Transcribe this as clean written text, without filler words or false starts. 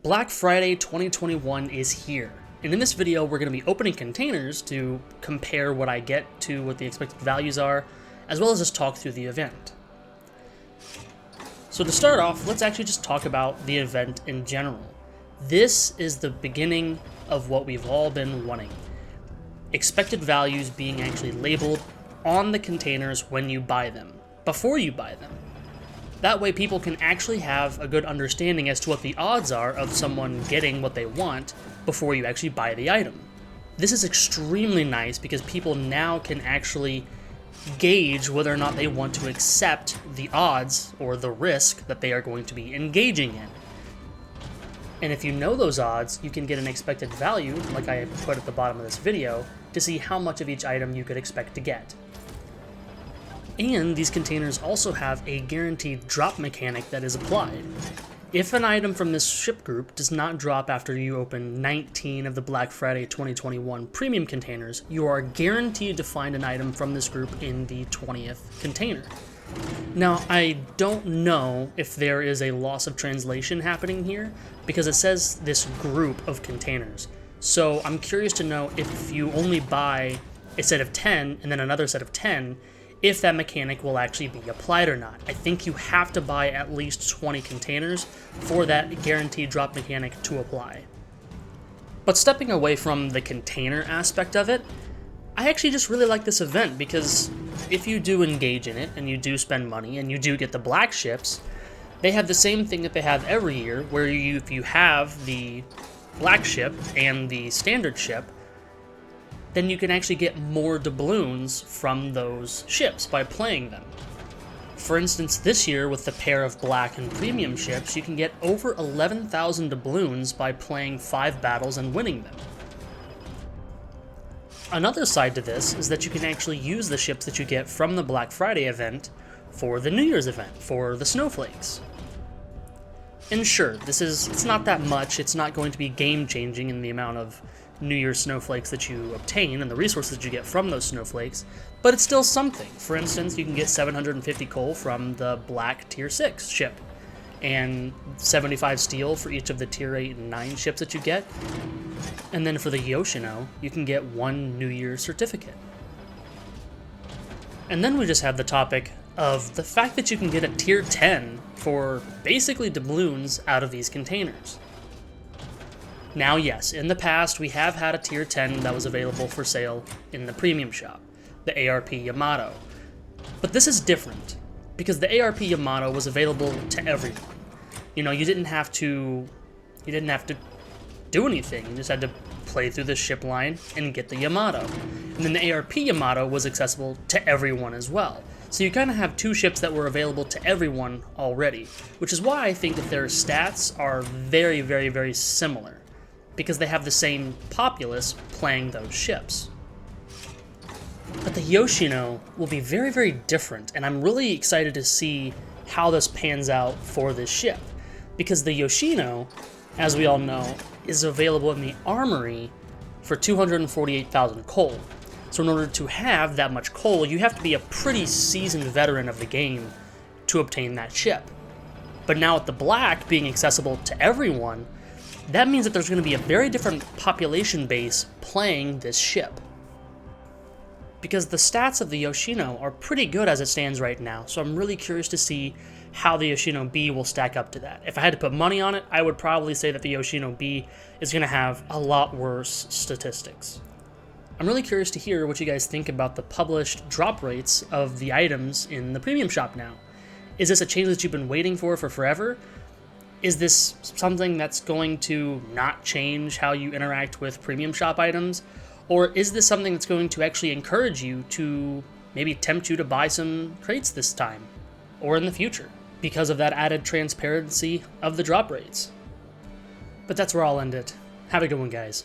Black Friday 2021 is here, and in this video we're going to be opening containers to compare what I get to what the expected values are, as well as just talk through the event. So to start off, let's actually just talk about the event in general. This is the beginning of what we've all been wanting. Expected values being actually labeled on the containers when you buy them, before you buy them. That way people can actually have a good understanding as to what the odds are of someone getting what they want before you actually buy the item. This is extremely nice because people now can actually gauge whether or not they want to accept the odds or the risk that they are going to be engaging in. And if you know those odds, you can get an expected value, like I put at the bottom of this video, to see how much of each item you could expect to get. And these containers also have a guaranteed drop mechanic that is applied. If an item from this ship group does not drop after you open 19 of the Black Friday 2021 premium containers, you are guaranteed to find an item from this group in the 20th container. Now, I don't know if there is a loss of translation happening here, because it says this group of containers. So I'm curious to know if you only buy a set of 10 and then another set of 10, if that mechanic will actually be applied or not. I think you have to buy at least 20 containers for that guaranteed drop mechanic to apply. But stepping away from the container aspect of it, I actually just really like this event because if you do engage in it and you do spend money and you do get the black ships, they have the same thing that they have every year where if you have the black ship and the standard ship, then you can actually get more doubloons from those ships by playing them. For instance, this year with the pair of black and premium ships, you can get over 11,000 doubloons by playing 5 battles and winning them. Another side to this is that you can actually use the ships that you get from the Black Friday event for the New Year's event, for the snowflakes. And sure, it's not that much, it's not going to be game-changing in the amount of New Year's snowflakes that you obtain and the resources that you get from those snowflakes, but it's still something. For instance, you can get 750 coal from the black tier 6 ship, and 75 steel for each of the tier 8 and 9 ships that you get. And then for the Yoshino, you can get 1 New Year's certificate. And then we just have the topic of the fact that you can get a tier 10 for basically doubloons out of these containers. Now yes, in the past we have had a tier 10 that was available for sale in the premium shop, the ARP Yamato. But this is different, because the ARP Yamato was available to everyone. You know, you didn't have to do anything, you just had to play through the ship line and get the Yamato. And then the ARP Yamato was accessible to everyone as well. So you kind of have 2 ships that were available to everyone already, which is why I think that their stats are very, very, very similar, because they have the same populace playing those ships. But the Yoshino will be very, very different, and I'm really excited to see how this pans out for this ship, because the Yoshino, as we all know, is available in the armory for 248,000 coal. So in order to have that much coal, you have to be a pretty seasoned veteran of the game to obtain that ship. But now with the black being accessible to everyone, that means that there's going to be a very different population base playing this ship. Because the stats of the Yoshino are pretty good as it stands right now, so I'm really curious to see how the Yoshino B will stack up to that. If I had to put money on it, I would probably say that the Yoshino B is going to have a lot worse statistics. I'm really curious to hear what you guys think about the published drop rates of the items in the premium shop now. Is this a change that you've been waiting for forever? Is this something that's going to not change how you interact with premium shop items? Or is this something that's going to actually encourage you to maybe tempt you to buy some crates this time or in the future because of that added transparency of the drop rates? But that's where I'll end it. Have a good one, guys.